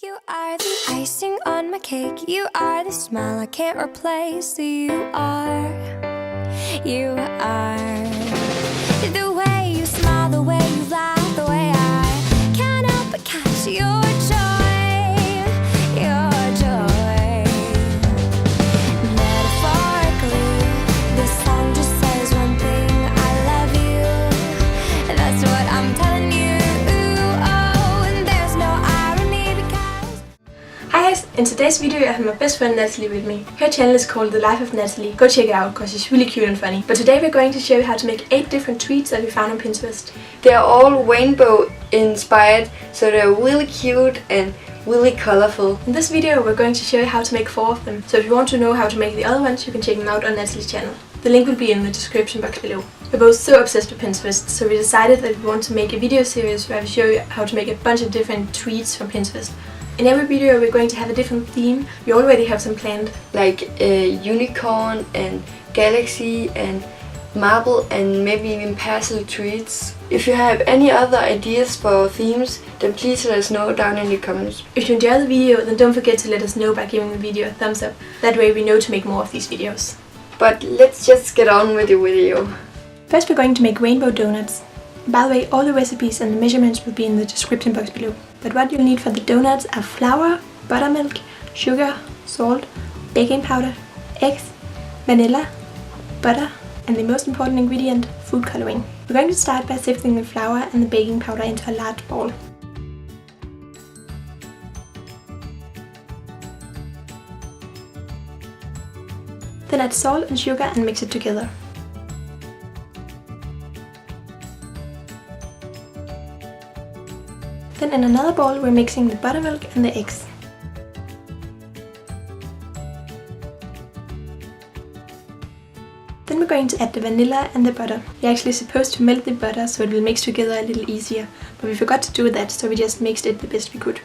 You are the icing on my cake. You are the smile I can't replace. You are the way you smile, the way you laugh, the way I can't help but catch your joy, your joy. Metaphorically, this song just says one thing: I love you. That's what I'm telling you. Oh, and there's no irony because. Hi guys, in today's video I have my best friend Nathalie with me. Her channel is called The Life of Nathalie. Go check it out because she's really cute and funny. But today we're going to show you how to make 8 different treats that we found on Pinterest. They're all rainbow inspired, so they're really cute and really colorful. In this video we're going to show you how to make 4 of them. So if you want to know how to make the other ones, you can check them out on Nathalie's channel. The link will be in the description box below. We're both so obsessed with Pinterest, so we decided that we want to make a video series where we show you how to make a bunch of different treats from Pinterest. In every video we're going to have a different theme. We already have some planned. Like a unicorn and galaxy and marble and maybe even parcel treats. If you have any other ideas for themes, then please let us know down in the comments. If you enjoy the video, then don't forget to let us know by giving the video a thumbs up. That way we know to make more of these videos. But let's just get on with the video. First we're going to make rainbow donuts. By the way, all the recipes and the measurements will be in the description box below. But what you'll need for the donuts are flour, buttermilk, sugar, salt, baking powder, eggs, vanilla, butter, and the most important ingredient, food coloring. We're going to start by sifting the flour and the baking powder into a large bowl. Then add salt and sugar and mix it together. Then in another bowl we're mixing the buttermilk and the eggs. Then we're going to add the vanilla and the butter. We're actually supposed to melt the butter so it will mix together a little easier, but we forgot to do that, so we just mixed it the best we could.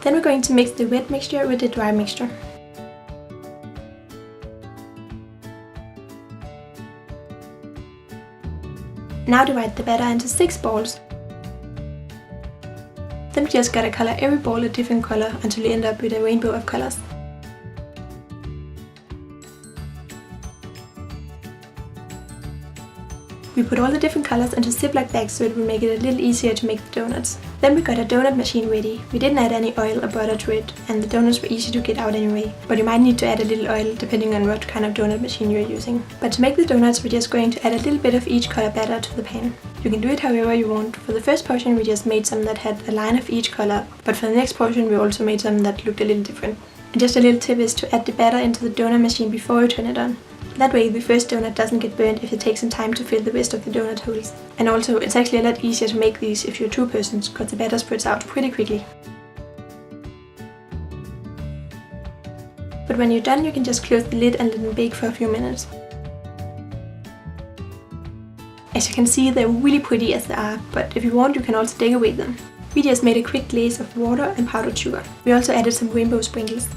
Then we're going to mix the wet mixture with the dry mixture. Now divide the batter into 6 balls. Then we just gotta color every ball a different color until you end up with a rainbow of colors. We put all the different colors into Ziploc bags so it will make it a little easier to make the donuts. Then we got a donut machine ready. We didn't add any oil or butter to it, and the donuts were easy to get out anyway. But you might need to add a little oil depending on what kind of donut machine you're using. But to make the donuts we're just going to add a little bit of each color batter to the pan. You can do it however you want. For the first portion we just made some that had a line of each color, but for the next portion we also made some that looked a little different. And just a little tip is to add the batter into the donut machine before you turn it on. That way the first donut doesn't get burnt if it takes some time to fill the rest of the donut holes. And also it's actually a lot easier to make these if you're 2 persons, because the batter spreads out pretty quickly. But when you're done you can just close the lid and let them bake for a few minutes. As you can see they're really pretty as they are, but if you want you can also decorate them. We just made a quick glaze of water and powdered sugar. We also added some rainbow sprinkles.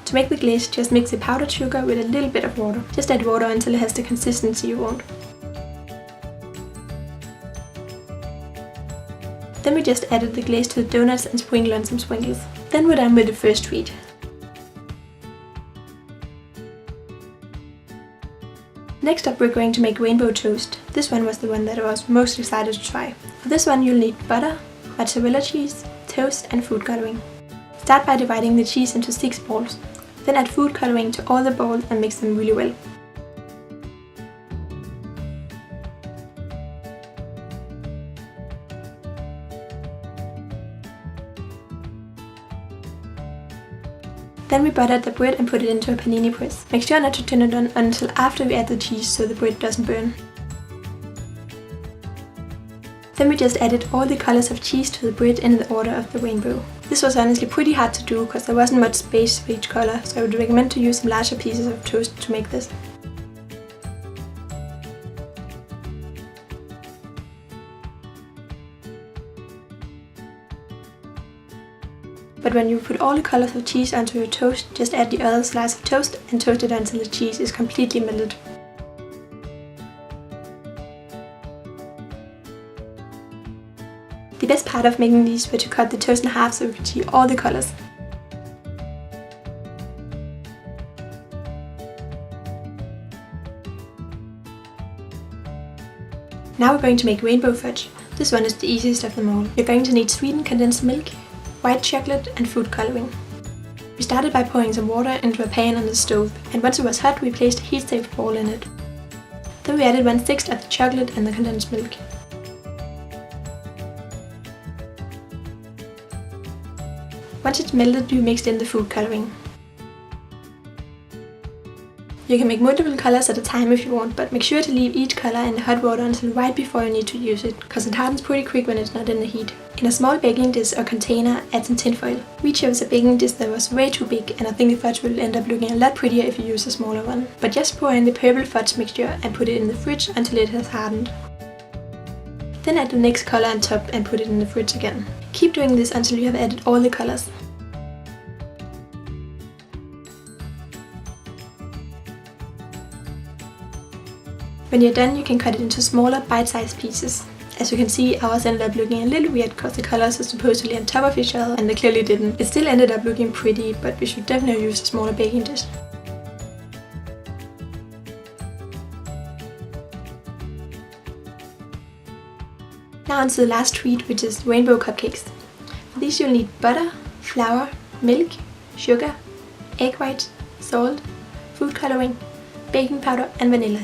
To make the glaze, just mix the powdered sugar with a little bit of water. Just add water until it has the consistency you want. Then we just added the glaze to the donuts and sprinkled on some sprinkles. Then we're done with the first treat. Next up we're going to make rainbow toast. This one was the one that I was most excited to try. For this one you'll need butter, mozzarella cheese, toast and food coloring. Start by dividing the cheese into 6 balls. Then add food coloring to all the balls and mix them really well. Then we buttered the bread and put it into a panini press. Make sure not to turn it on until after we add the cheese so the bread doesn't burn. Then we just added all the colors of cheese to the bread in the order of the rainbow. This was honestly pretty hard to do because there wasn't much space for each color, so I would recommend to use some larger pieces of toast to make this. But when you put all the colors of cheese onto your toast, just add the other slice of toast and toast it until the cheese is completely melted. The best part of making these was to cut the toast in half so we could see all the colors. Now we're going to make rainbow fudge. This one is the easiest of them all. You're going to need sweetened condensed milk, white chocolate and food coloring. We started by pouring some water into a pan on the stove, and once it was hot we placed a heat-safe ball in it. Then we added 1/6 of the chocolate and the condensed milk. Once it's melted, you mixed in the food coloring. You can make multiple colors at a time if you want, but make sure to leave each color in the hot water until right before you need to use it, cause it hardens pretty quick when it's not in the heat. In a small baking dish or container, add some tin foil. We chose a baking dish that was way too big, and I think the fudge will end up looking a lot prettier if you use a smaller one. But just pour in the purple fudge mixture and put it in the fridge until it has hardened. Then add the next color on top and put it in the fridge again. Keep doing this until you have added all the colors. When you're done, you can cut it into smaller bite-sized pieces. As you can see, ours ended up looking a little weird because the colors are supposedly on top of each other and they clearly didn't. It still ended up looking pretty, but we should definitely use a smaller baking dish. Now on to the last treat, which is rainbow cupcakes. For these you'll need butter, flour, milk, sugar, egg whites, salt, food coloring, baking powder and vanilla.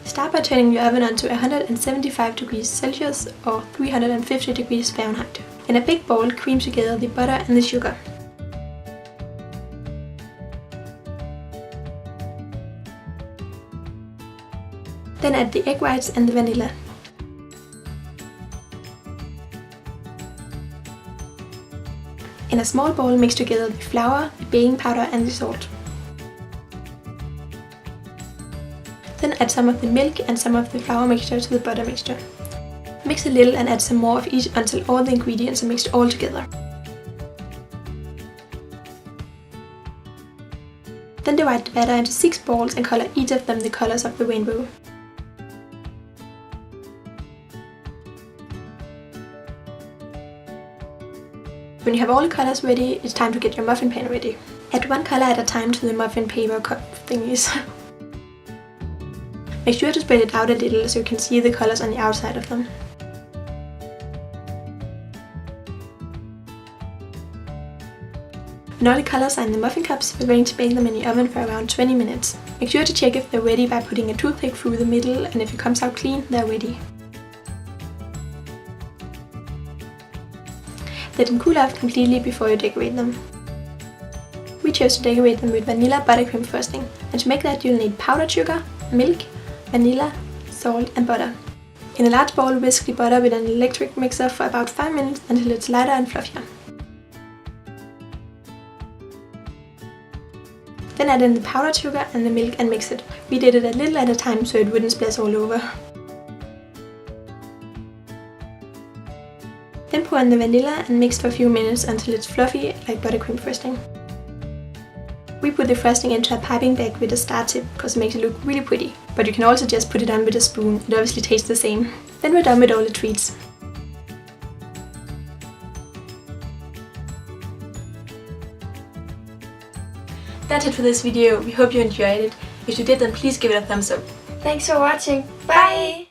Start by turning your oven on to 175 degrees Celsius or 350 degrees Fahrenheit. In a big bowl, cream together the butter and the sugar. Then add the egg whites and the vanilla. In a small bowl, mix together the flour, the baking powder and the salt. Then add some of the milk and some of the flour mixture to the butter mixture. Mix a little and add some more of each until all the ingredients are mixed all together. Then divide the batter into 6 balls and color each of them the colors of the rainbow. When you have all the colors ready, it's time to get your muffin pan ready. Add one color at a time to the muffin paper cup thingies. Make sure to spread it out a little so you can see the colors on the outside of them. When all the colors are in the muffin cups, we're going to bake them in the oven for around 20 minutes. Make sure to check if they're ready by putting a toothpick through the middle, and if it comes out clean, they're ready. Let them cool off completely before you decorate them. We chose to decorate them with vanilla buttercream frosting, and to make that you'll need powdered sugar, milk, vanilla, salt and butter. In a large bowl, whisk the butter with an electric mixer for about 5 minutes until it's lighter and fluffier. Then add in the powdered sugar and the milk and mix it. We did it a little at a time so it wouldn't splash all over. Then pour in the vanilla and mix for a few minutes until it's fluffy like buttercream frosting. We put the frosting into a piping bag with a star tip because it makes it look really pretty. But you can also just put it on with a spoon, it obviously tastes the same. Then we're done with all the treats. That's it for this video, we hope you enjoyed it. If you did, then please give it a thumbs up. Thanks for watching. Bye!